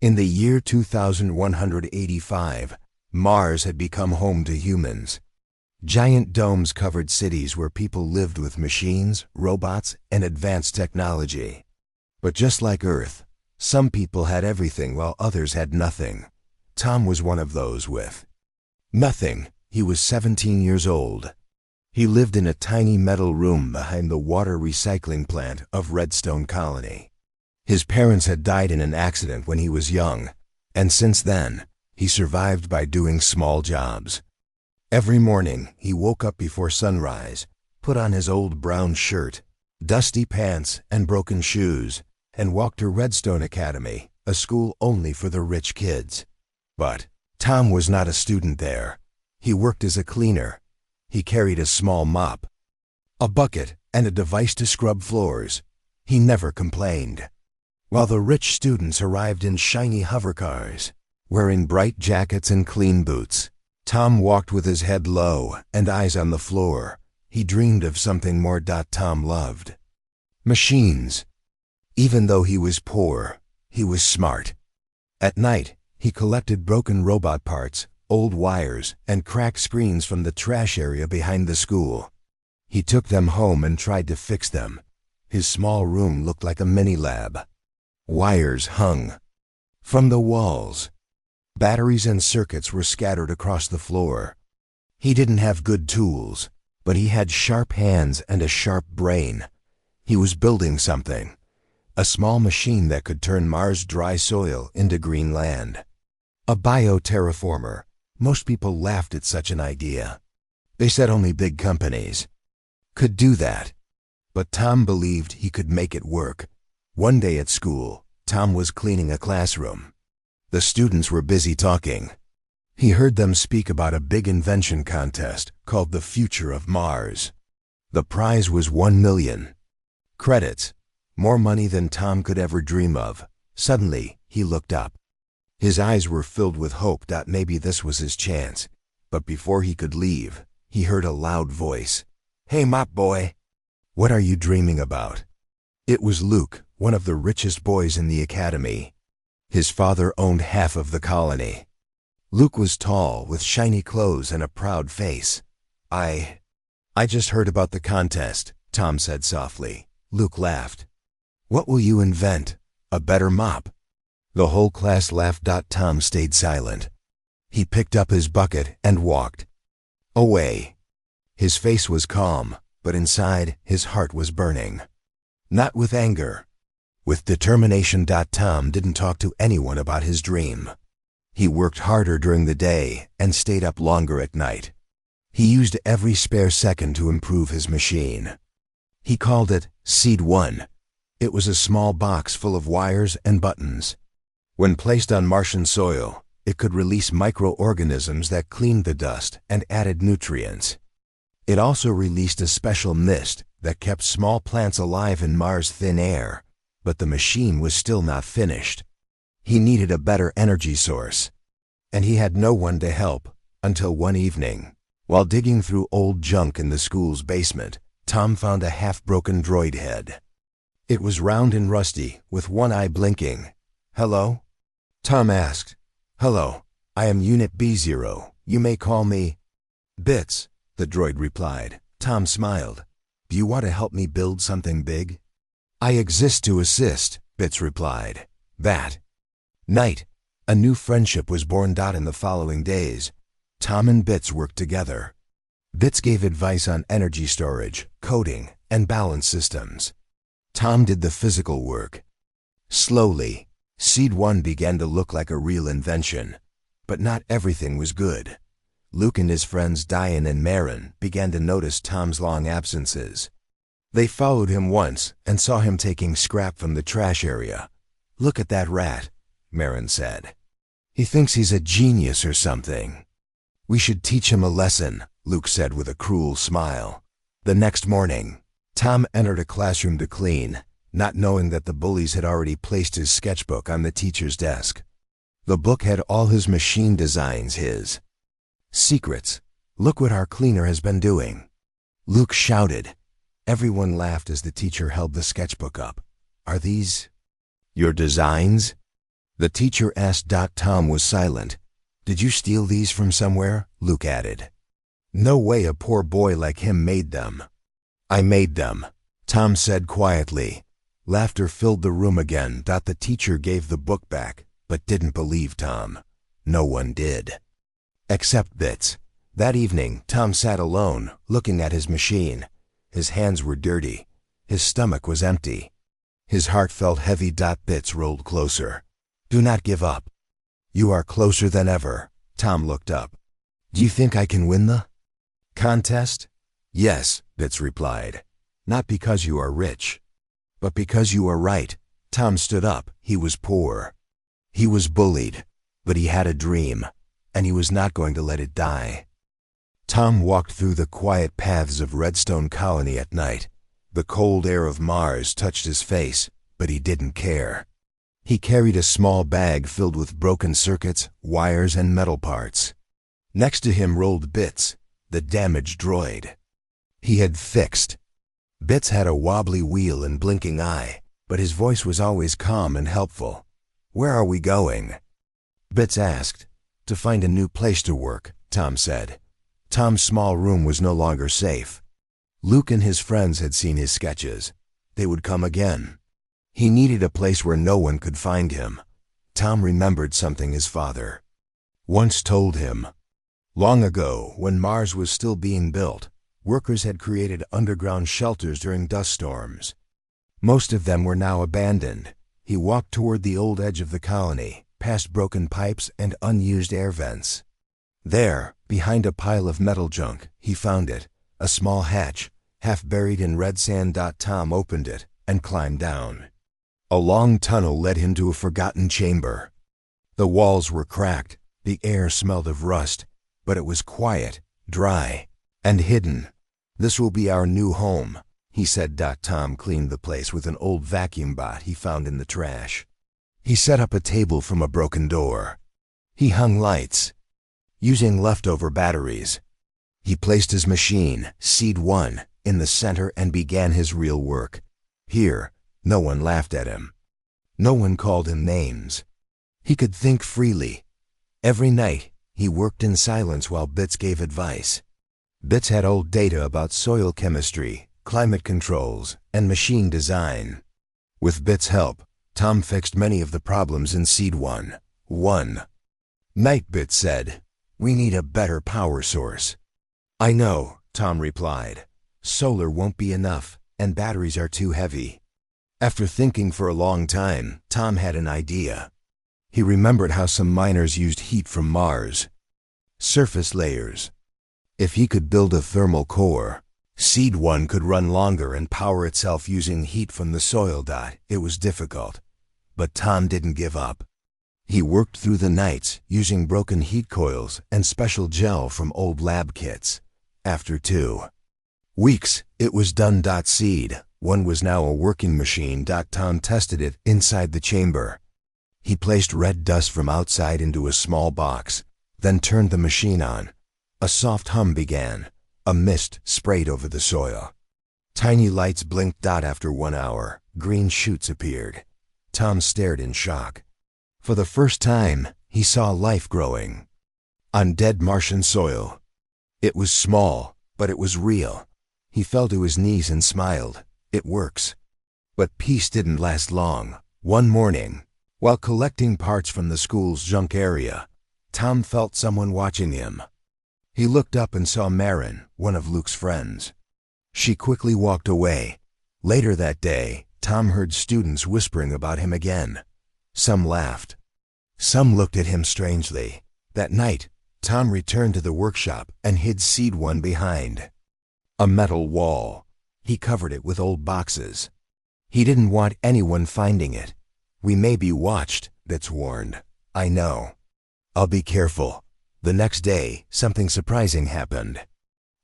In the year 2185, Mars had become home to humans. Giant domes covered cities where people lived with machines, robots, and advanced technology. But just like Earth, some people had everything while others had nothing. Tom was one of those with nothing. He was 17 years old. He lived in a tiny metal room behind the water recycling plant of Redstone Colony. His parents had died in an accident when he was young, and since then, he survived by doing small jobs. Every morning, he woke up before sunrise, put on his old brown shirt, dusty pants, and broken shoes, and walked to Redstone Academy, a school only for the rich kids. But Tom was not a student there. He worked as a cleaner. He carried a small mop, a bucket, and a device to scrub floors. He never complained. While the rich students arrived in shiny hovercars, wearing bright jackets and clean boots, Tom walked with his head low and eyes on the floor. He dreamed of something more. Tom loved machines. Even though he was poor, he was smart. At night, he collected broken robot parts, old wires, and cracked screens from the trash area behind the school. He took them home and tried to fix them. His small room looked like a mini-lab. Wires hung from the walls. Batteries and circuits were scattered across the floor. He didn't have good tools, but he had sharp hands and a sharp brain. He was building something. A small machine that could turn Mars' dry soil into green land. A bioterraformer. Most people laughed at such an idea. They said only big companies could do that. But Tom believed he could make it work. One day at school, Tom was cleaning a classroom. The students were busy talking. He heard them speak about a big invention contest called the Future of Mars. The prize was 1 million credits, more money than Tom could ever dream of. Suddenly, he looked up. His eyes were filled with hope that maybe this was his chance. But before he could leave, he heard a loud voice. "Hey, mop boy, what are you dreaming about?" It was Luke, one of the richest boys in the academy. His father owned half of the colony. Luke was tall, with shiny clothes and a proud face. I just heard about the contest," Tom said softly. Luke laughed. "What will you invent? A better mop?" The whole class laughed. Tom stayed silent. He picked up his bucket and walked away. His face was calm, but inside his heart was burning. Not with anger, with determination. Tom didn't talk to anyone about his dream. He worked harder during the day and stayed up longer at night. He used every spare second to improve his machine. He called it Seed 1. It was a small box full of wires and buttons. When placed on Martian soil, it could release microorganisms that cleaned the dust and added nutrients. It also released a special mist that kept small plants alive in Mars' thin air. But the machine was still not finished. He needed a better energy source. And he had no one to help until one evening. While digging through old junk in the school's basement, Tom found a half-broken droid head. It was round and rusty, with one eye blinking. "Hello?" Tom asked. "Hello, I am Unit B0. You may call me Bits," the droid replied. Tom smiled. "Do you want to help me build something big?" "I exist to assist," Bits replied. That night, a new friendship was born. In the following days, Tom and Bits worked together. Bits gave advice on energy storage, coding, and balance systems. Tom did the physical work. Slowly, Seed 1 began to look like a real invention. But not everything was good. Luke and his friends Diane and Marin began to notice Tom's long absences. They followed him once and saw him taking scrap from the trash area. "Look at that rat," Marin said. "He thinks he's a genius or something." "We should teach him a lesson," Luke said with a cruel smile. The next morning, Tom entered a classroom to clean, not knowing that the bullies had already placed his sketchbook on the teacher's desk. The book had all his machine designs, his secrets. "Look what our cleaner has been doing," Luke shouted. Everyone laughed as the teacher held the sketchbook up. "Are these your designs?" The teacher asked. Tom was silent. Did you steal these from somewhere? Luke added. No way, a poor boy like him made them. I made them, Tom said quietly. Laughter filled the room again. The teacher gave the book back, but didn't believe Tom. No one did. Except Bits. That evening, Tom sat alone, looking at his machine. His hands were dirty. His stomach was empty. His heart felt heavy. Bits rolled closer. Do not give up. You are closer than ever. Tom looked up. Do you think I can win the contest? Yes, Bits replied. Not because you are rich, but because you are right. Tom stood up. He was poor. He was bullied, but he had a dream, and he was not going to let it die. Tom walked through the quiet paths of Redstone Colony at night. The cold air of Mars touched his face, but he didn't care. He carried a small bag filled with broken circuits, wires, and metal parts. Next to him rolled Bits, the damaged droid. He had fixed. Bits had a wobbly wheel and blinking eye, but his voice was always calm and helpful. Where are we going? Bits asked. To find a new place to work, Tom said. Tom's small room was no longer safe. Luke and his friends had seen his sketches. They would come again. He needed a place where no one could find him. Tom remembered something his father once told him. Long ago, when Mars was still being built, workers had created underground shelters during dust storms. Most of them were now abandoned. He walked toward the old edge of the colony, past broken pipes and unused air vents. There, behind a pile of metal junk, he found it, a small hatch, half buried in red sand. Tom opened it and climbed down. A long tunnel led him to a forgotten chamber. The walls were cracked, the air smelled of rust, but it was quiet, dry, and hidden. This will be our new home, he said. Tom cleaned the place with an old vacuum bot he found in the trash. He set up a table from a broken door. He hung lights, using leftover batteries. He placed his machine, Seed 1, in the center and began his real work. Here, no one laughed at him. No one called him names. He could think freely. Every night, he worked in silence while Bits gave advice. Bits had old data about soil chemistry, climate controls, and machine design. With Bits' help, Tom fixed many of the problems in Seed 1. One night, Bits said, "We need a better power source." "I know," Tom replied. "Solar won't be enough, and batteries are too heavy." After thinking for a long time, Tom had an idea. He remembered how some miners used heat from Mars. Surface layers. If he could build a thermal core, Seed 1 could run longer and power itself using heat from the soil. It was difficult, but Tom didn't give up. He worked through the nights using broken heat coils and special gel from old lab kits. After 2 weeks, it was done. Seed 1 was now a working machine. Tom tested it inside the chamber. He placed red dust from outside into a small box, then turned the machine on. A soft hum began. A mist sprayed over the soil. Tiny lights blinked. After 1 hour, green shoots appeared. Tom stared in shock. For the first time, he saw life growing on dead Martian soil. It was small, but it was real. He fell to his knees and smiled. It works. But peace didn't last long. One morning, while collecting parts from the school's junk area, Tom felt someone watching him. He looked up and saw Marin, one of Luke's friends. She quickly walked away. Later that day, Tom heard students whispering about him again. Some laughed. Some looked at him strangely. That night, Tom returned to the workshop and hid Seed 1 behind a metal wall. He covered it with old boxes. He didn't want anyone finding it. "We may be watched," Bits warned. "I know. I'll be careful." The next day, something surprising happened.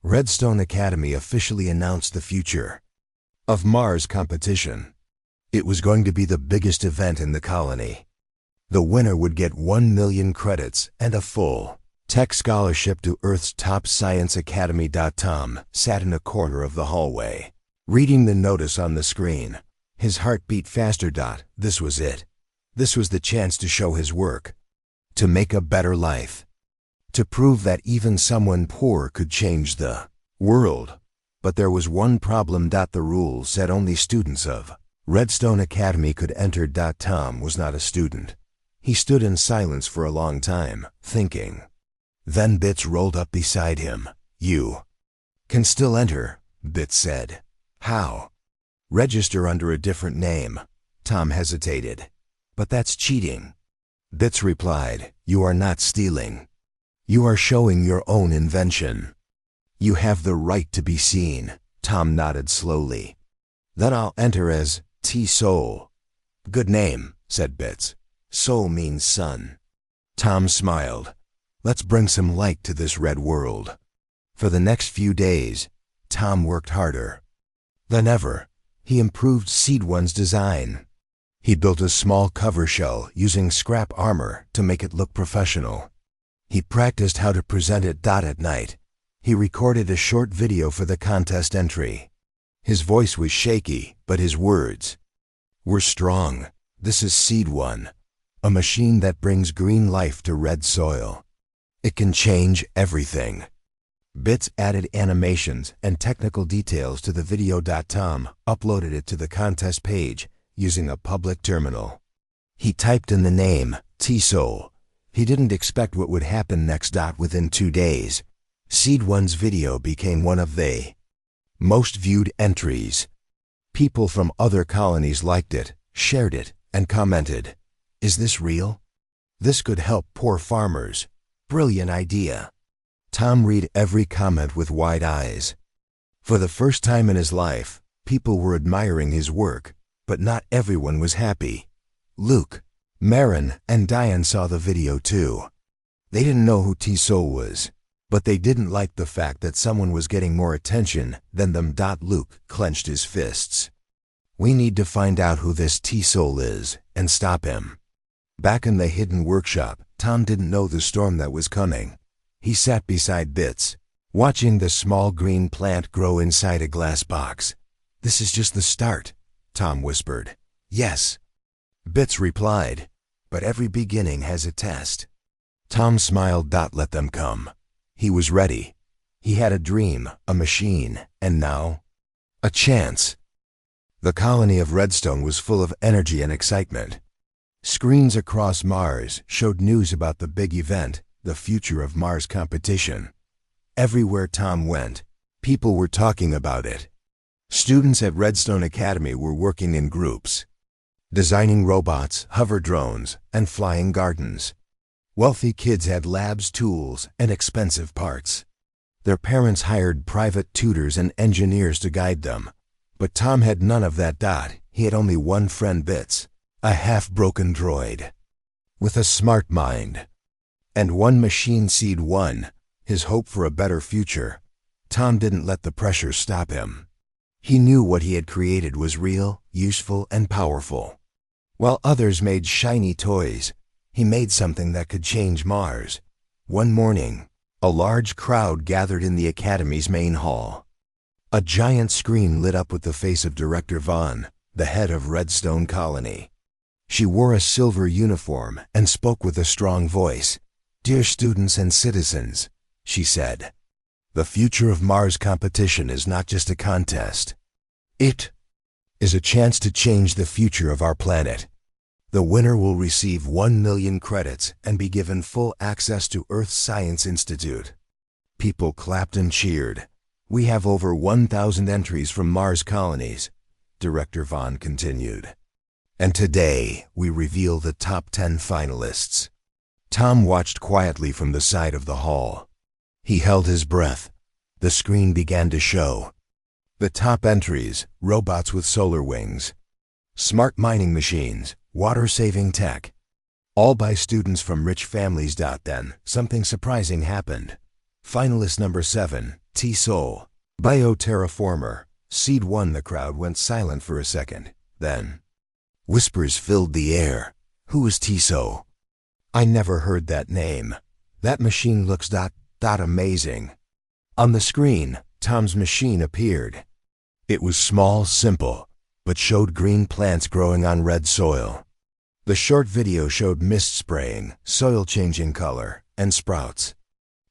Redstone Academy officially announced the future of Mars competition. It was going to be the biggest event in the colony. The winner would get 1 million credits and a full tech scholarship to Earth's top science academy. Tom sat in a corner of the hallway, reading the notice on the screen. His heart beat faster. This was it. This was the chance to show his work, to make a better life, to prove that even someone poor could change the world. But there was one problem. The rules said only students of Redstone Academy could enter. Tom was not a student. He stood in silence for a long time, thinking. Then Bits rolled up beside him. You can still enter, Bits said. How? Register under a different name. Tom hesitated. But that's cheating. Bits replied, you are not stealing. You are showing your own invention. You have the right to be seen. Tom nodded slowly. Then I'll enter as T-Soul. Good name, said Bits. Soul means sun. Tom smiled. Let's bring some light to this red world. For the next few days, Tom worked harder than ever. He improved Seed One's design. He built a small cover shell using scrap armor to make it look professional. He practiced how to present it. At night, he recorded a short video for the contest entry. His voice was shaky, but his words were strong. This is Seed One, a machine that brings green life to red soil. It can change everything. Bits added animations and technical details to the video. Tom uploaded it to the contest page using a public terminal. He typed in the name, T-Soul. He didn't expect what would happen next. Within 2 days, Seed One's video became one of the most viewed entries. People from other colonies liked it, shared it, and commented, is this real? This could help poor farmers. Brilliant idea. Tom read every comment with wide eyes. For the first time in his life, people were admiring his work, but not everyone was happy. Luke, Marin, and Diane saw the video too. They didn't know who T-Soul was, but they didn't like the fact that someone was getting more attention than them. Luke clenched his fists. We need to find out who this T-Soul is and stop him. Back in the hidden workshop, Tom didn't know the storm that was coming. He sat beside Bits, watching the small green plant grow inside a glass box. This is just the start, Tom whispered. Yes, Bits replied, but every beginning has a test. Tom smiled. Let them come. He was ready. He had a dream, a machine, and now, a chance. The colony of Redstone was full of energy and excitement. Screens across Mars showed news about the big event, the future of Mars competition. Everywhere Tom went, people were talking about it. Students at Redstone Academy were working in groups, designing robots, hover drones, and flying gardens. Wealthy kids had labs, tools, and expensive parts. Their parents hired private tutors and engineers to guide them. But Tom had none of that. He had only one friend, Bits, a half-broken droid with a smart mind, and one machine, Seed One, his hope for a better future. Tom didn't let the pressure stop him. He knew what he had created was real, useful, and powerful. While others made shiny toys, he made something that could change Mars. One morning, a large crowd gathered in the Academy's main hall. A giant screen lit up with the face of Director Vaughn, the head of Redstone Colony. She wore a silver uniform and spoke with a strong voice. Dear students and citizens, she said, the future of Mars competition is not just a contest. It is a chance to change the future of our planet. The winner will receive 1 million credits and be given full access to Earth Science Institute. People clapped and cheered. We have over 1,000 entries from Mars colonies, Director Vaughn continued. And today, we reveal the top 10 finalists. Tom watched quietly from the side of the hall. He held his breath. The screen began to show. The top entries: robots with solar wings, smart mining machines, water-saving tech, all by students from rich families. Then, something surprising happened. Finalist number 7, T-Soul, bioterraformer, Seed One. The crowd went silent for a second. Then, whispers filled the air. Who is T-Soul? I never heard that name. That machine looks amazing. On the screen, Tom's machine appeared. It was small, simple, but showed green plants growing on red soil. The short video showed mist spraying, soil changing color, and sprouts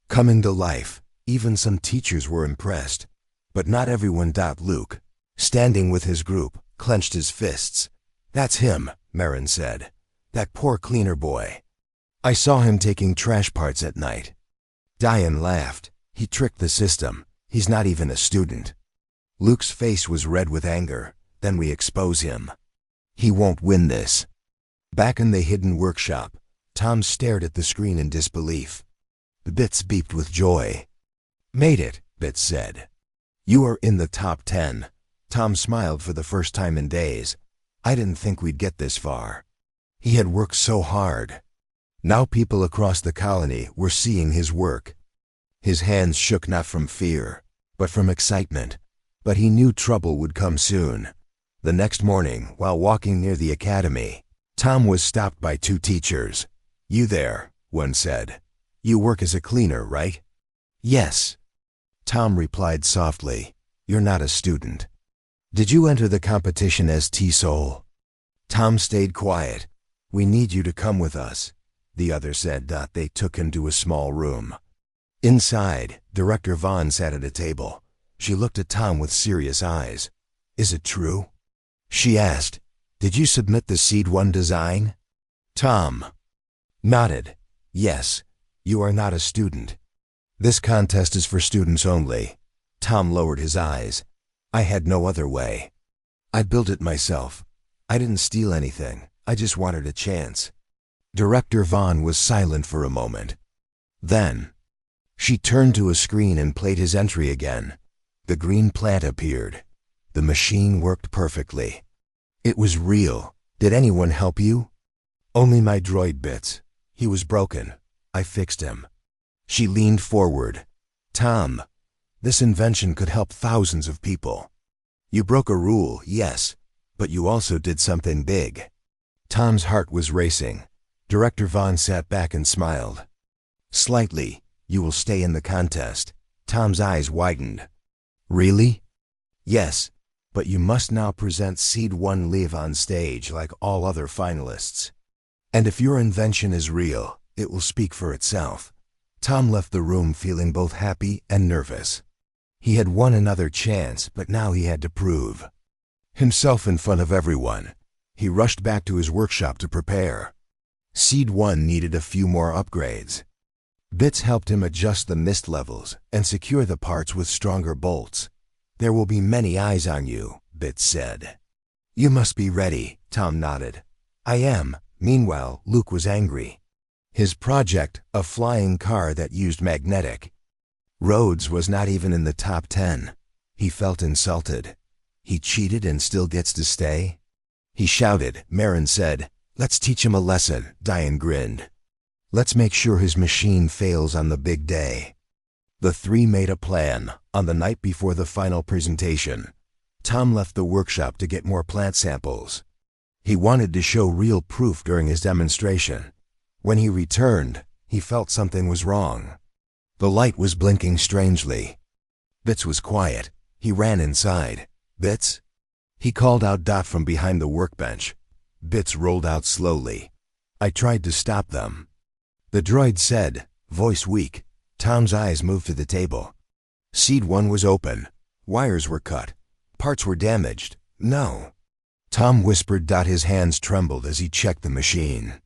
coming to life. Even some teachers were impressed. But not everyone. Luke, standing with his group, clenched his fists. "That's him," Marin said. "That poor cleaner boy. I saw him taking trash parts at night." Diane laughed. "He tricked the system. He's not even a student." Luke's face was red with anger. "Then we expose him. He won't win this." Back in the hidden workshop, Tom stared at the screen in disbelief. The bits beeped with joy. "Made it," Bits said. "You are in the top 10. Tom smiled for the first time in days. "I didn't think we'd get this far." He had worked so hard. Now people across the colony were seeing his work. His hands shook not from fear, but from excitement. But he knew trouble would come soon. The next morning, while walking near the academy, Tom was stopped by two teachers. "You there," one said. "You work as a cleaner, right?" "Yes." Tom replied softly. "You're not a student. Did you enter the competition as T-Soul?" Tom stayed quiet. "We need you to come with us," the other said. They took him to a small room. Inside, Director Vaughn sat at a table. She looked at Tom with serious eyes. "Is it true?" she asked. "Did you submit the Seed 1 design?" Tom nodded. "Yes, you are not a student. This contest is for students only." Tom lowered his eyes. "I had no other way. I built it myself. I didn't steal anything. I just wanted a chance." Director Vaughn was silent for a moment. Then she turned to a screen and played his entry again. The green plant appeared. The machine worked perfectly. It was real. "Did anyone help you?" "Only my droid Bits. He was broken. I fixed him." She leaned forward. "Tom, this invention could help thousands of people. You broke a rule, yes, but you also did something big." Tom's heart was racing. Director Vaughn sat back and smiled. "Slightly. You will stay in the contest." Tom's eyes widened. "Really?" "Yes, but you must now present Seed 1 live on stage like all other finalists. And if your invention is real, it will speak for itself." Tom left the room feeling both happy and nervous. He had won another chance, but now he had to prove himself in front of everyone. He rushed back to his workshop to prepare. Seed 1 needed a few more upgrades. Bits helped him adjust the mist levels and secure the parts with stronger bolts. "There will be many eyes on you," Bits said. "You must be ready," Tom nodded. "I am." Meanwhile, Luke was angry. His project, a flying car that used magnetic roads, was not even in the top 10. He felt insulted. He cheated and still gets to stay? He shouted. Marin said, "Let's teach him a lesson." Diane grinned. "Let's make sure his machine fails on the big day." The three made a plan. On the night before the final presentation, Tom left the workshop to get more plant samples. He wanted to show real proof during his demonstration. When he returned, he felt something was wrong. The light was blinking strangely. Bits was quiet. He ran inside. "Bits?" He called out from behind the workbench. Bits rolled out slowly. "I tried to stop them," the droid said, voice weak. Tom's eyes moved to the table. Seed 1 was open. Wires were cut. Parts were damaged. "No." Tom whispered. His hands trembled as he checked the machine.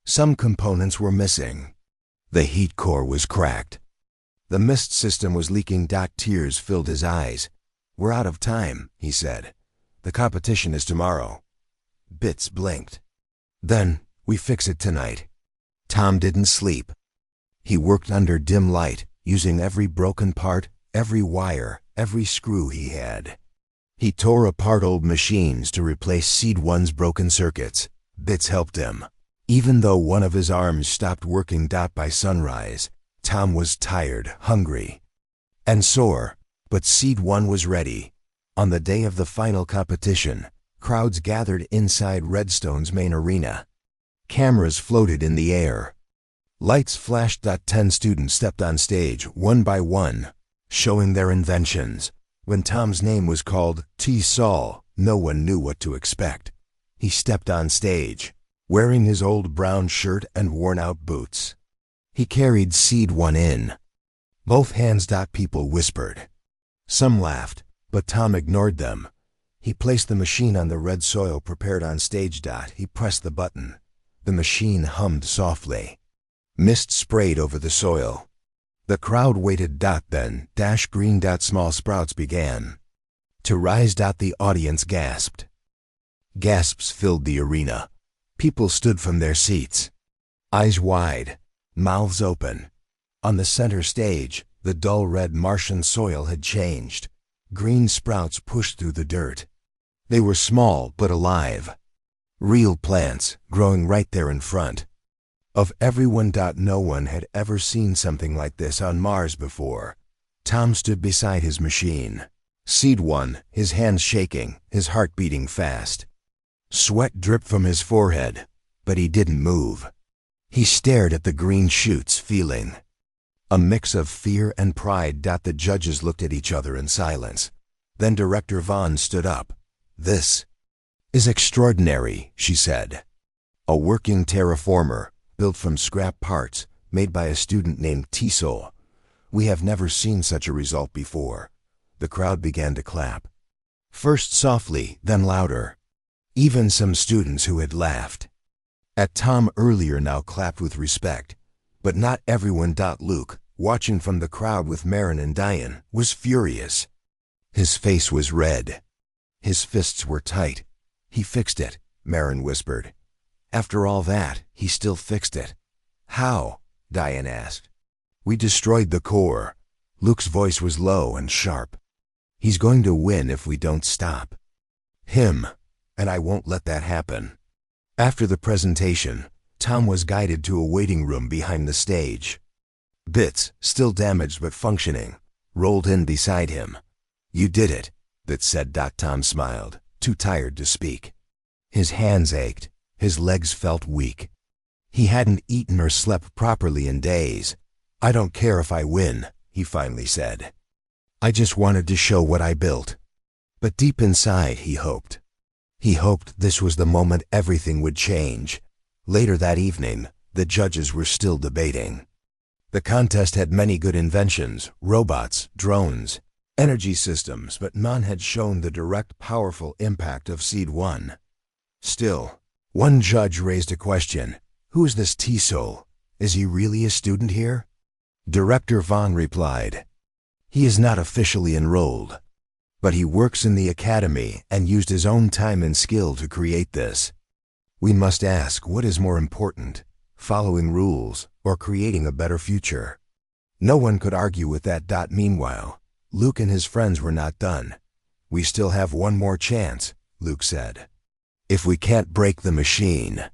Some components were missing. The heat core was cracked. The mist system was leaking. Tears filled his eyes. "We're out of time," he said. "The competition is tomorrow." Bits blinked. "Then we fix it tonight." Tom didn't sleep. He worked under dim light, using every broken part, every wire, every screw he had. He tore apart old machines to replace Seed 1's broken circuits. Bits helped him. Even though one of his arms stopped working. By sunrise, Tom was tired, hungry, and sore, but Seed 1 was ready. On the day of the final competition, crowds gathered inside Redstone's main arena. Cameras floated in the air. Lights flashed. 10 students stepped on stage, one by one, showing their inventions. When Tom's name was called, T-Sol, no one knew what to expect. He stepped on stage. wearing his old brown shirt and worn-out boots. He carried Seed 1 in. Both hands. People whispered. Some laughed, but Tom ignored them. He placed the machine on the red soil prepared on stage. He pressed the button. The machine hummed softly. Mist sprayed over the soil. The crowd waited. Then, green. Small sprouts began to rise. The audience gasped. Gasps filled the arena. People stood from their seats, eyes wide, mouths open. On the center stage, the dull red Martian soil had changed. Green sprouts pushed through the dirt. They were small but alive. Real plants growing right there in front of everyone. No one had ever seen something like this on Mars before. Tom stood beside his machine. Seed 1, his hands shaking, his heart beating fast. Sweat dripped from his forehead, but he didn't move. He stared at the green shoots, feeling a mix of fear and pride. The judges looked at each other in silence. Then Director Vaughn stood up. "This is extraordinary," she said. "A working terraformer, built from scrap parts, made by a student named Tisol. We have never seen such a result before." The crowd began to clap. First softly, then louder. Even some students who had laughed at Tom earlier now clapped with respect. But not everyone. Luke, watching from the crowd with Marin and Diane, was furious. His face was red. His fists were tight. "He fixed it," Marin whispered. "After all that, he still fixed it." "How?" Diane asked. "We destroyed the core." Luke's voice was low and sharp. "He's going to win if we don't stop him, and I won't let that happen." After the presentation, Tom was guided to a waiting room behind the stage. Bits, still damaged but functioning, rolled in beside him. "You did it," Bits said. Tom smiled, too tired to speak. His hands ached. His legs felt weak. He hadn't eaten or slept properly in days. "I don't care if I win," he finally said. "I just wanted to show what I built." But deep inside, he hoped. He hoped this was the moment everything would change. Later that evening, the judges were still debating. The contest had many good inventions, robots, drones, energy systems, but none had shown the direct, powerful impact of Seed 1. Still, one judge raised a question. "Who is this Tisol? Is he really a student here?" Director Vaughn replied, "He is not officially enrolled, but he works in the academy and used his own time and skill to create this. We must ask, what is more important, following rules or creating a better future?" No one could argue with that. Meanwhile, Luke and his friends were not done. "We still have one more chance," Luke said. "If we can't break the machine,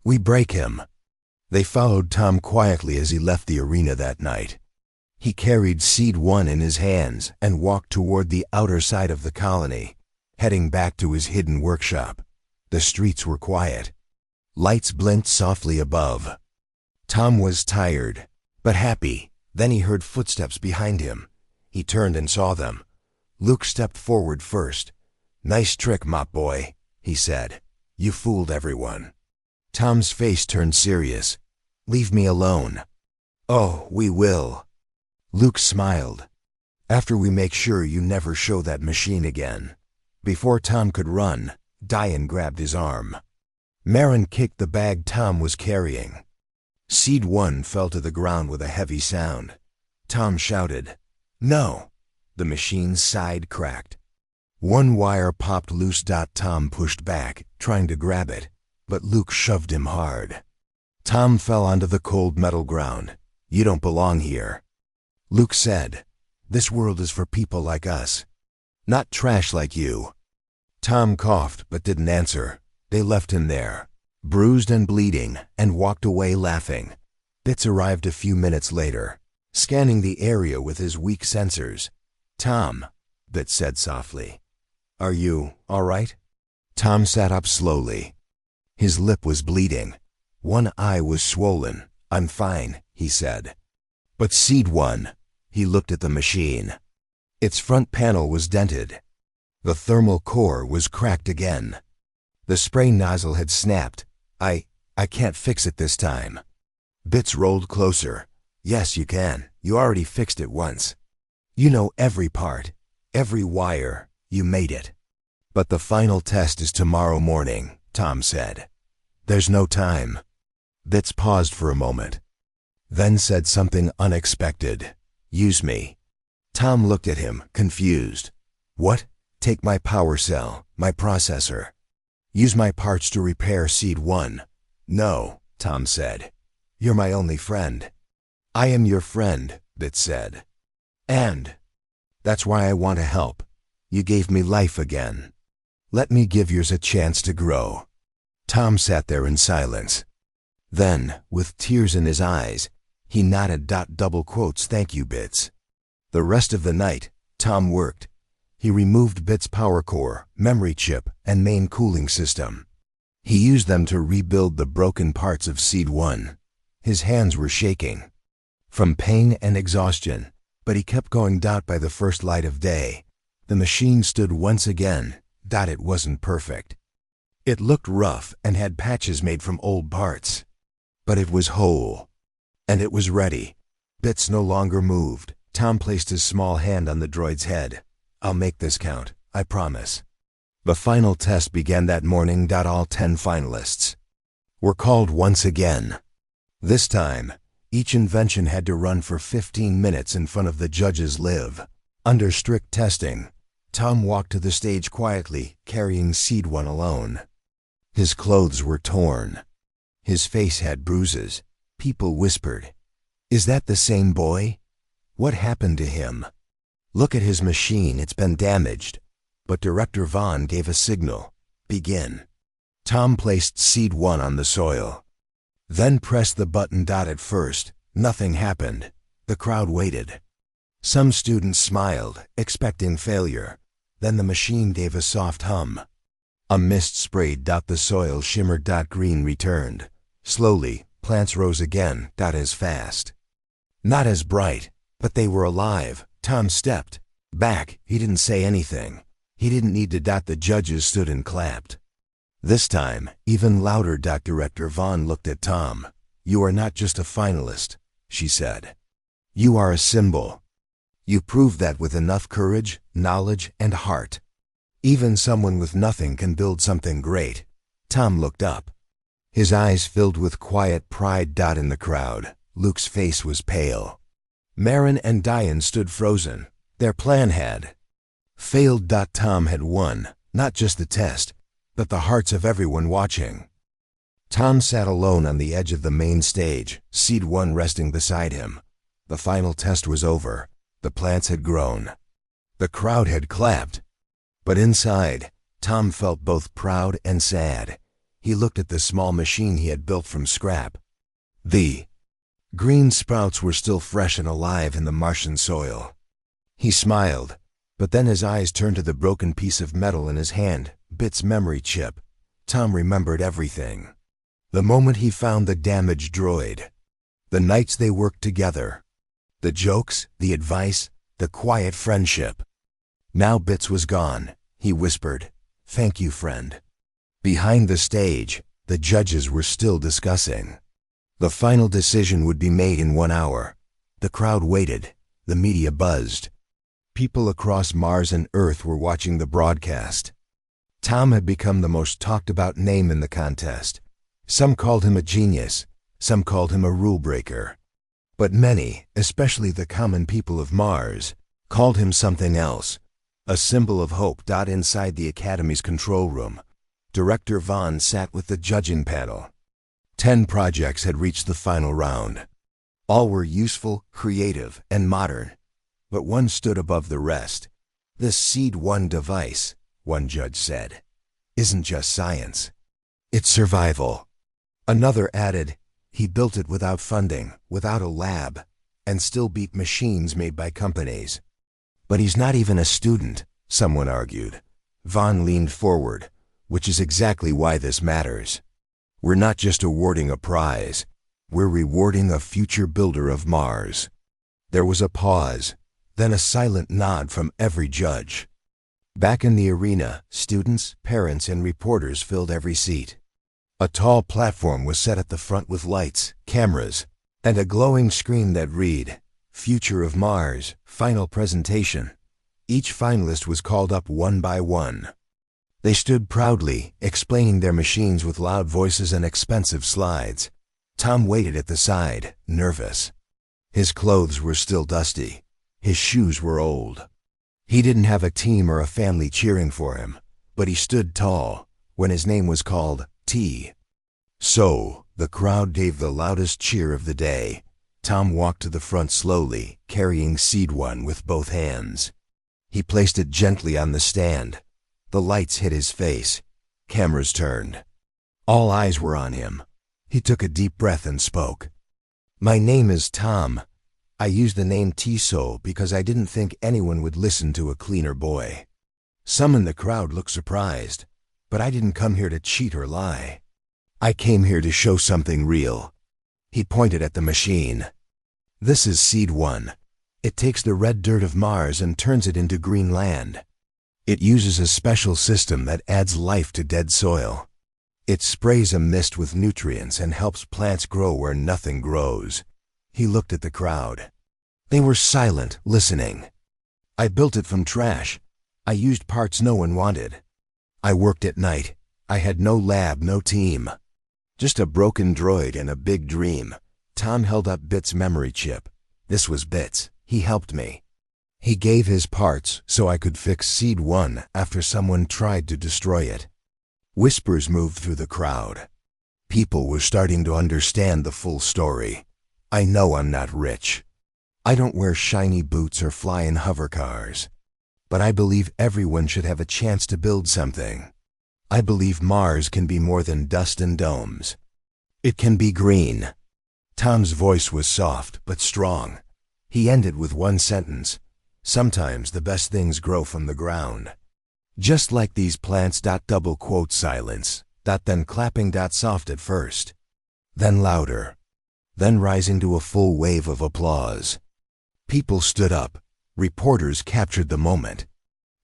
we break him." They followed Tom quietly as he left the arena that night. He carried Seed 1 in his hands and walked toward the outer side of the colony, heading back to his hidden workshop. The streets were quiet. Lights blinked softly above. Tom was tired, but happy. Then he heard footsteps behind him. He turned and saw them. Luke stepped forward first. "Nice trick, Mop Boy," he said. "You fooled everyone." Tom's face turned serious. "Leave me alone." "Oh, we will." Luke smiled. "After we make sure you never show that machine again." Before Tom could run, Diane grabbed his arm. Marin kicked the bag Tom was carrying. Seed 1 fell to the ground with a heavy sound. Tom shouted, "No!" The machine's side cracked. One wire popped loose. Tom pushed back, trying to grab it, but Luke shoved him hard. Tom fell onto the cold metal ground. "You don't belong here." Luke said, "This world is for people like us, not trash like you." Tom coughed but didn't answer. They left him there, bruised and bleeding, and walked away laughing. Bits arrived a few minutes later, scanning the area with his weak sensors. "Tom," Bits said softly, "are you all right?" Tom sat up slowly. His lip was bleeding. One eye was swollen. "I'm fine," he said. "But Seed 1," he looked at the machine. Its front panel was dented. The thermal core was cracked again. The spray nozzle had snapped. I can't fix it this time. Bits rolled closer. Yes, you can. You already fixed it once. You know every part, every wire. You made it. But the final test is tomorrow morning, Tom said. There's no time. Bits paused for a moment, then said something unexpected. Use me. Tom looked at him, confused. What? Take my power cell, my processor. Use my parts to repair Seed 1. No, Tom said. You're my only friend. I am your friend, Bits said. And that's why I want to help. You gave me life again. Let me give yours a chance to grow. Tom sat there in silence. Then, with tears in his eyes, he nodded. Double quotes, thank you, Bits. The rest of the night, Tom worked. He removed Bits' power core, memory chip, and main cooling system. He used them to rebuild the broken parts of Seed 1. His hands were shaking from pain and exhaustion, but he kept going. By the first light of day, the machine stood once again. It wasn't perfect. It looked rough and had patches made from old parts. But it was whole. And it was ready. Bits no longer moved. Tom placed his small hand on the droid's head. I'll make this count, I promise. The final test began that morning. All 10 finalists were called once again. This time, each invention had to run for 15 minutes in front of the judges live. Under strict testing, Tom walked to the stage quietly, carrying Seed 1 alone. His clothes were torn. His face had bruises. People whispered, "Is that the same boy? What happened to him? Look at his machine, it's been damaged." But Director Vaughn gave a signal. Begin. Tom placed Seed 1 on the soil, then pressed the button. At first, nothing happened. The crowd waited. Some students smiled, expecting failure. Then the machine gave a soft hum. A mist sprayed. The soil shimmered. Green returned. Slowly, plants rose again. As fast. Not as bright, but they were alive. Tom stepped back. He didn't say anything. He didn't need to. The judges stood and clapped. This time, even louder. Director Vaughn looked at Tom. You are not just a finalist, she said. You are a symbol. You proved that with enough courage, knowledge, and heart. Even someone with nothing can build something great. Tom looked up. His eyes filled with quiet pride. In the crowd, Luke's face was pale. Marin and Diane stood frozen. Their plan had failed. Tom had won, not just the test, but the hearts of everyone watching. Tom sat alone on the edge of the main stage, Seed 1 resting beside him. The final test was over. The plants had grown. The crowd had clapped. But inside, Tom felt both proud and sad. He looked at the small machine he had built from scrap. The green sprouts were still fresh and alive in the Martian soil. He smiled, but then his eyes turned to the broken piece of metal in his hand, Bits' memory chip. Tom remembered everything. The moment he found the damaged droid. The nights they worked together. The jokes, the advice, the quiet friendship. Now Bits was gone. He whispered, "Thank you, friend." Behind the stage, the judges were still discussing. The final decision would be made in 1 hour. The crowd waited. The media buzzed. People across Mars and Earth were watching the broadcast. Tom had become the most talked about name in the contest. Some called him a genius. Some called him a rule breaker. But many, especially the common people of Mars, called him something else. A symbol of hope. Inside the Academy's control room, Director Vaughn sat with the judging panel. 10 projects had reached the final round. All were useful, creative, and modern. But one stood above the rest. This Seed 1 device, one judge said, isn't just science. It's survival. Another added, he built it without funding, without a lab, and still beat machines made by companies. But he's not even a student, someone argued. Vaughn leaned forward, which is exactly why this matters. We're not just awarding a prize, we're rewarding a future builder of Mars. There was a pause, then a silent nod from every judge. Back in the arena, students, parents, and reporters filled every seat. A tall platform was set at the front with lights, cameras, and a glowing screen that read, "Future of Mars, Final Presentation." Each finalist was called up one by one. They stood proudly, explaining their machines with loud voices and expensive slides. Tom waited at the side, nervous. His clothes were still dusty. His shoes were old. He didn't have a team or a family cheering for him, but he stood tall when his name was called T. So, the crowd gave the loudest cheer of the day. Tom walked to the front slowly, carrying Seed 1 with both hands. He placed it gently on the stand. The lights hit his face. Cameras turned. All eyes were on him. He took a deep breath and spoke. "My name is Tom. I used the name T-So because I didn't think anyone would listen to a cleaner boy." Some in the crowd looked surprised, but I didn't come here to cheat or lie. I came here to show something real. He pointed at the machine. "This is Seed 1. It takes the red dirt of Mars and turns it into green land. It uses a special system that adds life to dead soil. It sprays a mist with nutrients and helps plants grow where nothing grows." He looked at the crowd. They were silent, listening. "I built it from trash. I used parts no one wanted. I worked at night. I had no lab, no team. Just a broken droid and a big dream." Tom held up Bit's memory chip. "This was Bit's. He helped me. He gave his parts so I could fix Seed 1 after someone tried to destroy it." Whispers moved through the crowd. People were starting to understand the full story. "I know I'm not rich. I don't wear shiny boots or fly in hover cars. But I believe everyone should have a chance to build something. I believe Mars can be more than dust and domes. It can be green." Tom's voice was soft but strong. He ended with one sentence. "Sometimes the best things grow from the ground. Just like these plants." Double quote silence. Then clapping. Soft at first. Then louder. Then rising to a full wave of applause. People stood up. Reporters captured the moment.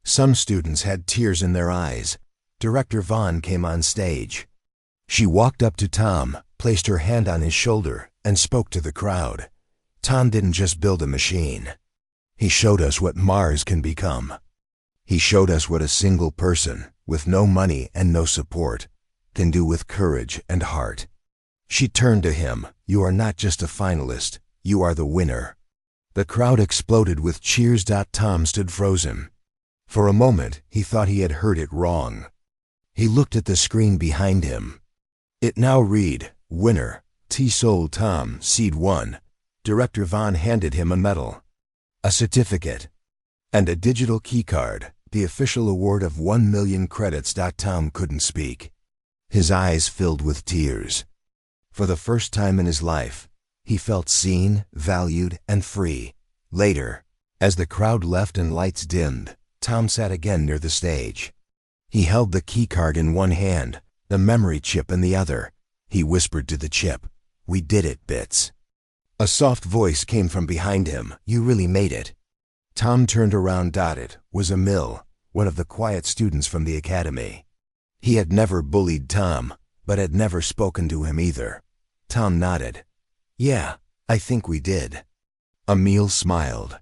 Some students had tears in their eyes. Director Vaughn came on stage. She walked up to Tom, placed her hand on his shoulder, and spoke to the crowd. "Tom didn't just build a machine. He showed us what Mars can become. He showed us what a single person, with no money and no support, can do with courage and heart." She turned to him. "You are not just a finalist. You are the winner." The crowd exploded with cheers. Tom stood frozen. For a moment, he thought he had heard it wrong. He looked at the screen behind him. It now read, "Winner, T-So Tom, Seed 1. Director Vaughn handed him a medal, a certificate, and a digital keycard, the official award of 1 million credits. Tom couldn't speak. His eyes filled with tears. For the first time in his life, he felt seen, valued, and free. Later, as the crowd left and lights dimmed, Tom sat again near the stage. He held the keycard in one hand, the memory chip in the other. He whispered to the chip, "We did it, Bits." A soft voice came from behind him. "You really made it." Tom turned around. It was Emil, one of the quiet students from the academy. He had never bullied Tom, but had never spoken to him either. Tom nodded. "Yeah, I think we did." Emil smiled.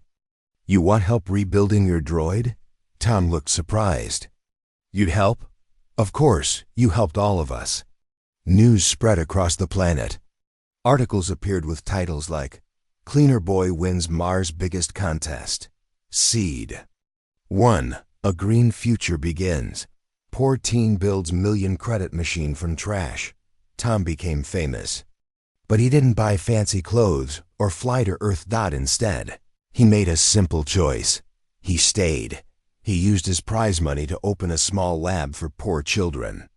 "You want help rebuilding your droid?" Tom looked surprised. "You'd help?" "Of course, you helped all of us." News spread across the planet. Articles appeared with titles like, "Cleaner Boy Wins Mars' Biggest Contest." Seed 1. A Green Future Begins. Poor Teen Builds Million Credit Machine from Trash. Tom became famous. But he didn't buy fancy clothes or fly to Earth. Instead, he made a simple choice. He stayed. He used his prize money to open a small lab for poor children.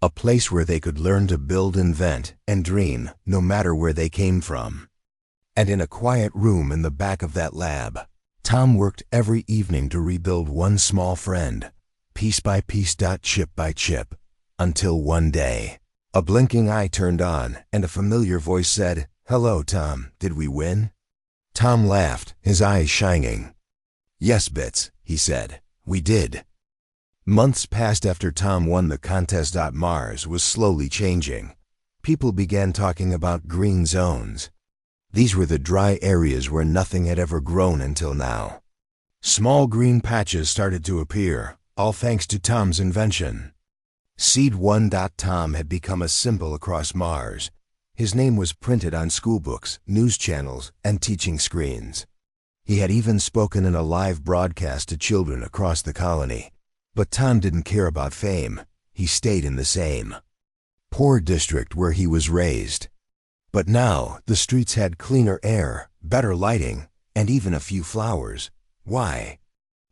A place where they could learn to build, invent, and dream no matter where they came from. And in a quiet room in the back of that lab, Tom worked every evening to rebuild one small friend, piece by piece, chip by chip, until one day, a blinking eye turned on and a familiar voice said, "Hello, Tom, did we win?" Tom laughed, his eyes shining. "Yes, Bits," he said, "we did." Months passed after Tom won the contest. Mars was slowly changing. People began talking about green zones. These were the dry areas where nothing had ever grown until now. Small green patches started to appear, all thanks to Tom's invention. Seed 1. Tom had become a symbol across Mars. His name was printed on school books, news channels, and teaching screens. He had even spoken in a live broadcast to children across the colony. But Tom didn't care about fame. He stayed in the same poor district where he was raised. But now the streets had cleaner air, better lighting, and even a few flowers. Why?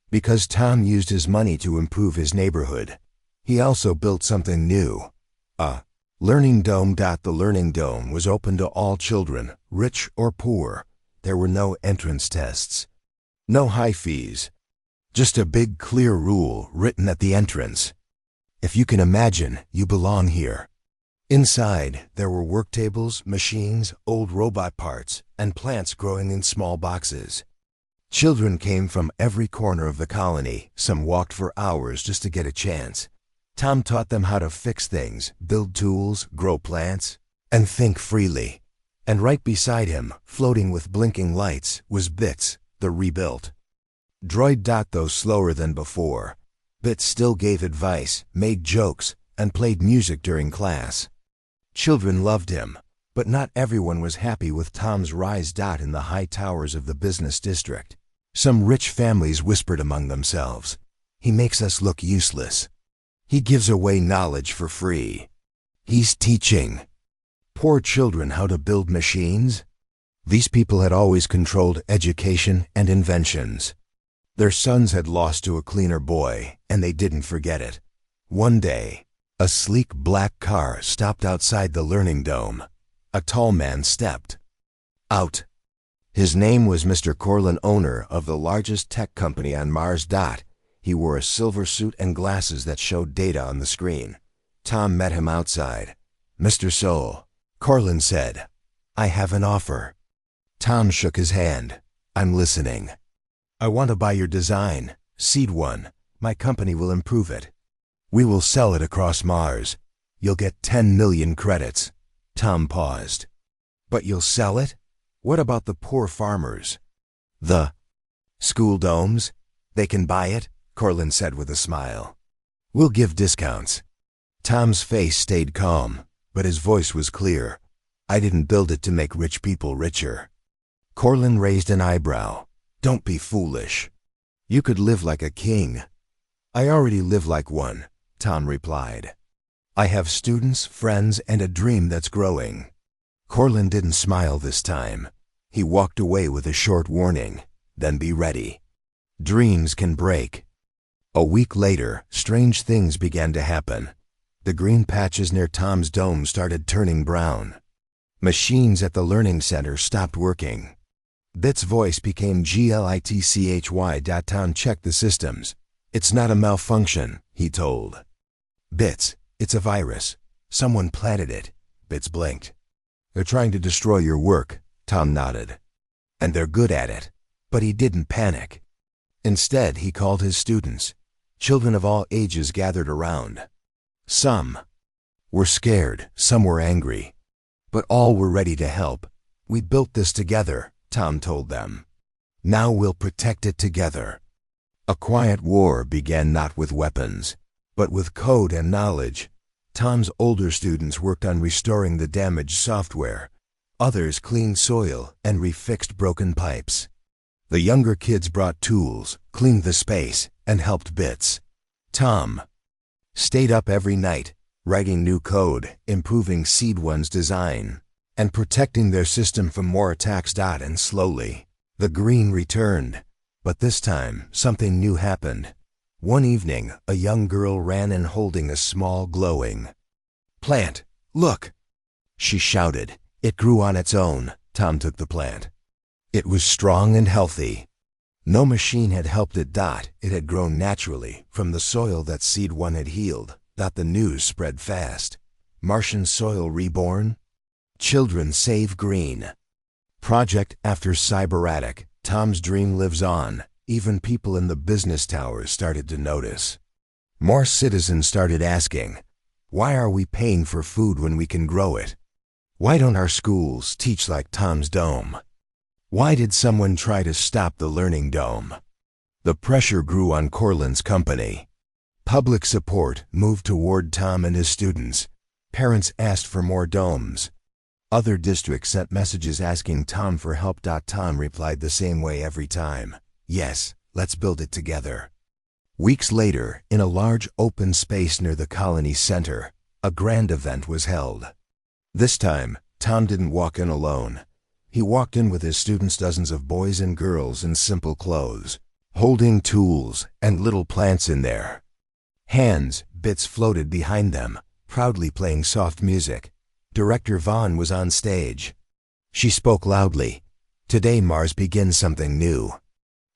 Because Tom used his money to improve his neighborhood. He also built something new. A learning dome. The learning dome was open to all children, rich or poor. There were no entrance tests, no high fees. Just a big clear rule written at the entrance. If you can imagine, you belong here. Inside, there were work tables, machines, old robot parts, and plants growing in small boxes. Children came from every corner of the colony. Some walked for hours just to get a chance. Tom taught them how to fix things, build tools, grow plants, and think freely. And right beside him, floating with blinking lights, was Bits, the rebuilt droid. Though slower than before, Bits still gave advice, made jokes, and played music during class. Children loved him, but not everyone was happy with Tom's rise. In the high towers of the business district, some rich families whispered among themselves, "He makes us look useless. He gives away knowledge for free. He's teaching poor children how to build machines." These people had always controlled education and inventions. Their sons had lost to a cleaner boy, and they didn't forget it. One day, a sleek black car stopped outside the learning dome. A tall man stepped out. His name was Mr. Corlin, owner of the largest tech company on Mars. He wore a silver suit and glasses that showed data on the screen. Tom met him outside. "Mr. Soul," Corlin said, "I have an offer." Tom shook his hand. "I'm listening." "I want to buy your design, Seed 1. My company will improve it. We will sell it across Mars. You'll get 10 million credits." Tom paused. "But you'll sell it? What about the poor farmers? The school domes? They can buy it?" Corlin said with a smile. "We'll give discounts." Tom's face stayed calm, but his voice was clear. "I didn't build it to make rich people richer." Corlin raised an eyebrow. "Don't be foolish. You could live like a king." "I already live like one," Tom replied. "I have students, friends, and a dream that's growing." Corlin didn't smile this time. He walked away with a short warning. "Then be ready. Dreams can break." A week later, strange things began to happen. The green patches near Tom's dome started turning brown. Machines at the learning center stopped working. Bit's voice became glitchy. Tom checked the systems. "It's not a malfunction," he told. "Bits, it's a virus. Someone planted it." Bits blinked. "They're trying to destroy your work," Tom nodded. "And they're good at it." But he didn't panic. Instead, he called his students. Children of all ages gathered around. Some were scared, some were angry, but all were ready to help. "We built this together," Tom told them. "Now we'll protect it together." A quiet war began not with weapons, but with code and knowledge. Tom's older students worked on restoring the damaged software. Others cleaned soil and refixed broken pipes. The younger kids brought tools, cleaned the space, and helped Bits. Tom stayed up every night, writing new code, improving Seed 1's design, and protecting their system from more attacks. And slowly, the green returned. But this time, something new happened. One evening, a young girl ran in holding a small glowing plant. "Look!" she shouted. It grew on its own. Tom took the plant. It was strong and healthy. No machine had helped it. It had grown naturally from the soil that Seed 1 had healed. The news spread fast. Martian soil reborn? Children save green. Project after cyberattack. Tom's dream lives on. Even people in the business towers started to notice. More citizens started asking, why are we paying for food when we can grow it? Why don't our schools teach like Tom's dome? Why did someone try to stop the learning dome? The pressure grew on Cortland's company. Public support moved toward Tom and his students. Parents asked for more domes. Other districts sent messages asking Tom for help. Tom replied the same way every time. Yes, let's build it together. Weeks later, in a large open space near the colony center, a grand event was held. This time, Tom didn't walk in alone. He walked in with his students, dozens of boys and girls in simple clothes, holding tools and little plants in their hands. Bits floated behind them, proudly playing soft music. Director Vaughn was on stage. She spoke loudly. Today Mars begins something new.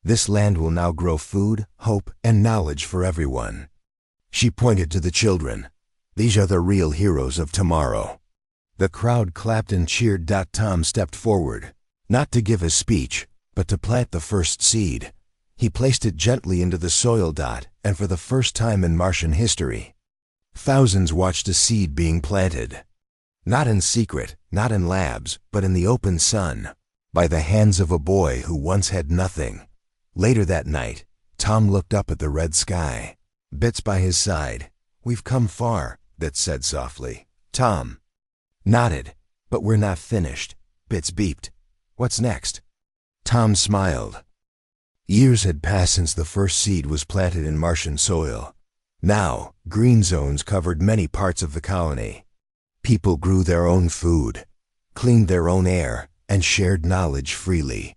This land will now grow food, hope, and knowledge for everyone. She pointed to the children. These are the real heroes of tomorrow. The crowd clapped and cheered. Tom stepped forward, not to give a speech, but to plant the first seed. He placed it gently into the soil. And for the first time in Martian history, thousands watched a seed being planted. Not in secret, not in labs, but in the open sun, by the hands of a boy who once had nothing. Later that night, Tom looked up at the red sky. Bits by his side. We've come far, Bits said softly. Tom nodded. But we're not finished. Bits beeped. What's next? Tom smiled. Years had passed since the first seed was planted in Martian soil. Now, green zones covered many parts of the colony. People grew their own food, cleaned their own air, and shared knowledge freely.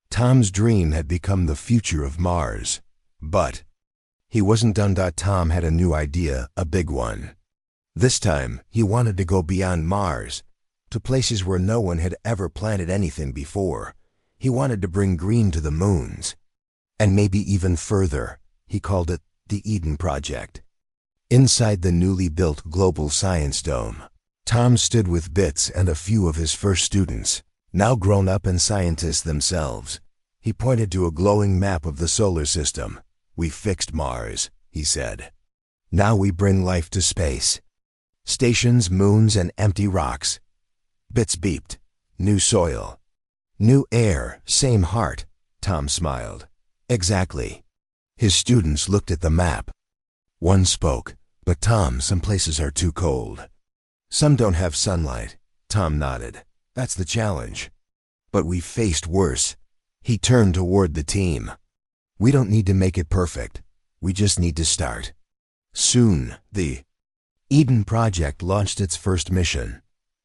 Tom's dream had become the future of Mars. But he wasn't done. Tom had a new idea, a big one. This time, he wanted to go beyond Mars, to places where no one had ever planted anything before. He wanted to bring green to the moons, and maybe even further. He called it the Eden Project. Inside the newly built Global Science Dome, Tom stood with Bits and a few of his first students, now grown up and scientists themselves. He pointed to a glowing map of the solar system. We fixed Mars, he said. Now we bring life to space. Stations, moons, and empty rocks. Bits beeped. New soil. New air, same heart. Tom smiled. Exactly. His students looked at the map. One spoke. But Tom, some places are too cold. Some don't have sunlight. Tom nodded. That's the challenge. But we faced worse. He turned toward the team. We don't need to make it perfect. We just need to start. Soon, the Eden Project launched its first mission.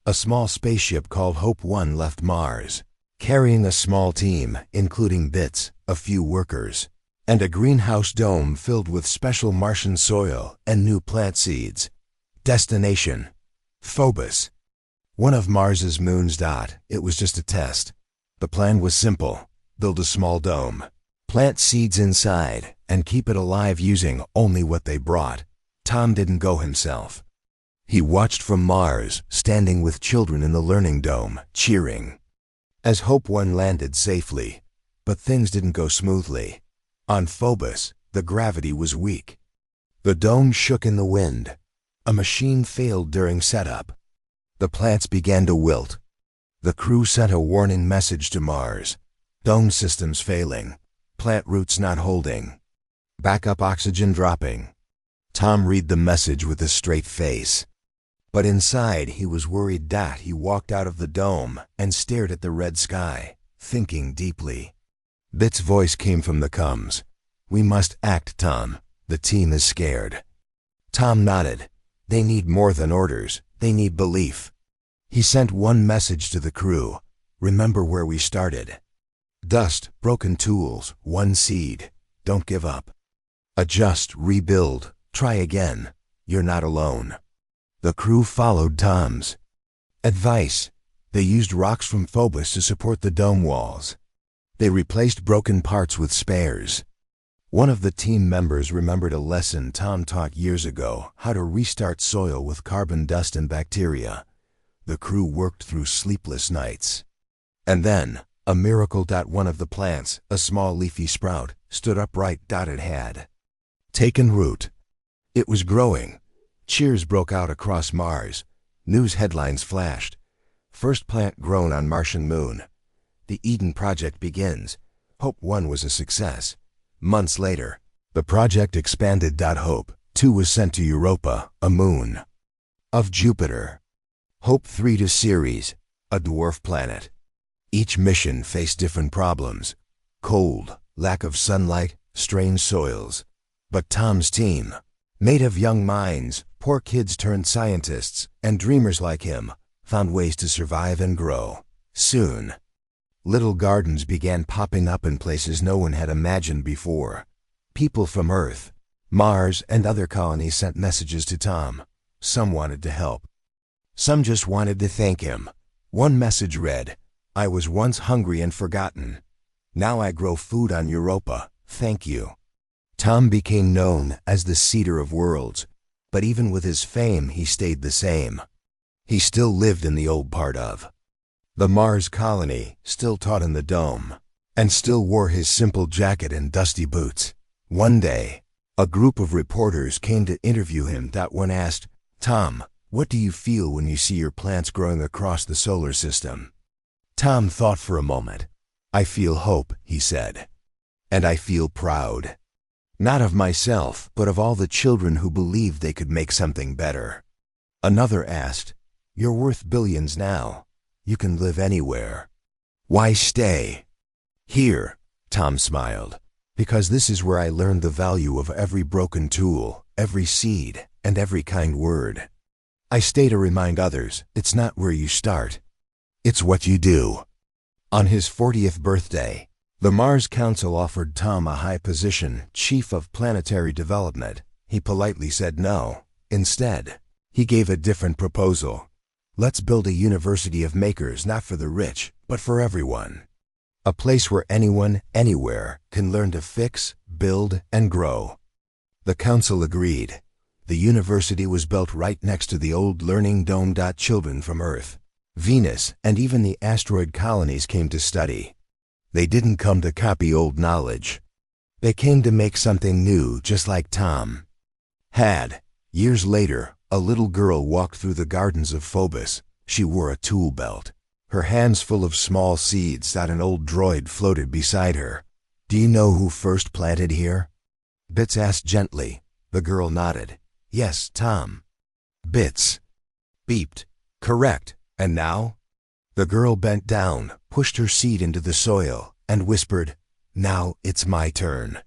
A small spaceship called Hope 1 left Mars, carrying a small team, including Bits, a few workers, and a greenhouse dome filled with special Martian soil and new plant seeds. Destination: Phobos, one of Mars's moons. It was just a test. The plan was simple. Build a small dome, plant seeds inside, and keep it alive using only what they brought. Tom didn't go himself. He watched from Mars, standing with children in the learning dome, cheering, as Hope 1 landed safely. But things didn't go smoothly. On Phobos, the gravity was weak. The dome shook in the wind. A machine failed during setup. The plants began to wilt. The crew sent a warning message to Mars. Dome systems failing. Plant roots not holding. Backup oxygen dropping. Tom read the message with a straight face. But inside he was worried. He walked out of the dome and stared at the red sky, thinking deeply. Bit's voice came from the comms. We must act, Tom. The team is scared. Tom nodded. They need more than orders. They need belief. He sent one message to the crew. Remember where we started. Dust, broken tools, one seed. Don't give up. Adjust, rebuild, try again. You're not alone. The crew followed Tom's advice. They used rocks from Phobos to support the dome walls. They replaced broken parts with spares. One of the team members remembered a lesson Tom taught years ago, how to restart soil with carbon dust and bacteria. The crew worked through sleepless nights. And then, a miracle. One of the plants, a small leafy sprout, stood upright. It had taken root. It was growing. Cheers broke out across Mars. News headlines flashed. First plant grown on Martian moon. The Eden Project begins. Hope 1 was a success. Months later, the project expanded. Hope 2 was sent to Europa, a moon of Jupiter. Hope 3 to Ceres, a dwarf planet. Each mission faced different problems: cold, lack of sunlight, strange soils. But Tom's team, made of young minds, poor kids turned scientists, and dreamers like him, found ways to survive and grow. Soon, little gardens began popping up in places no one had imagined before. People from Earth, Mars, and other colonies sent messages to Tom. Some wanted to help. Some just wanted to thank him. One message read, "I was once hungry and forgotten. Now I grow food on Europa. Thank you." Tom became known as the Seeder of Worlds, but even with his fame, he stayed the same. He still lived in the old part of the Mars colony, still taught in the dome, and still wore his simple jacket and dusty boots. One day, a group of reporters came to interview him. One asked, "Tom, what do you feel when you see your plants growing across the solar system?" Tom thought for a moment. "I feel hope," he said. "And I feel proud. Not of myself, but of all the children who believed they could make something better." Another asked, "You're worth billions now. You can live anywhere. Why stay?" "Here," Tom smiled, "because this is where I learned the value of every broken tool, every seed, and every kind word. I stay to remind others, it's not where you start. It's what you do." On his 40th birthday, the Mars Council offered Tom a high position, Chief of Planetary Development. He politely said no. Instead, he gave a different proposal. "Let's build a university of makers, not for the rich, but for everyone. A place where anyone, anywhere, can learn to fix, build, and grow." The council agreed. The university was built right next to the old learning dome. Children from Earth, Venus, and even the asteroid colonies came to study. They didn't come to copy old knowledge. They came to make something new, just like Tom had. Years later, a little girl walked through the gardens of Phobos. She wore a tool belt, her hands full of small seeds. An old droid floated beside her. "Do you know who first planted here?" Bits asked gently. The girl nodded. "Yes, Tom." Bits beeped. "Correct. And now?" The girl bent down, pushed her seed into the soil, and whispered, "Now it's my turn."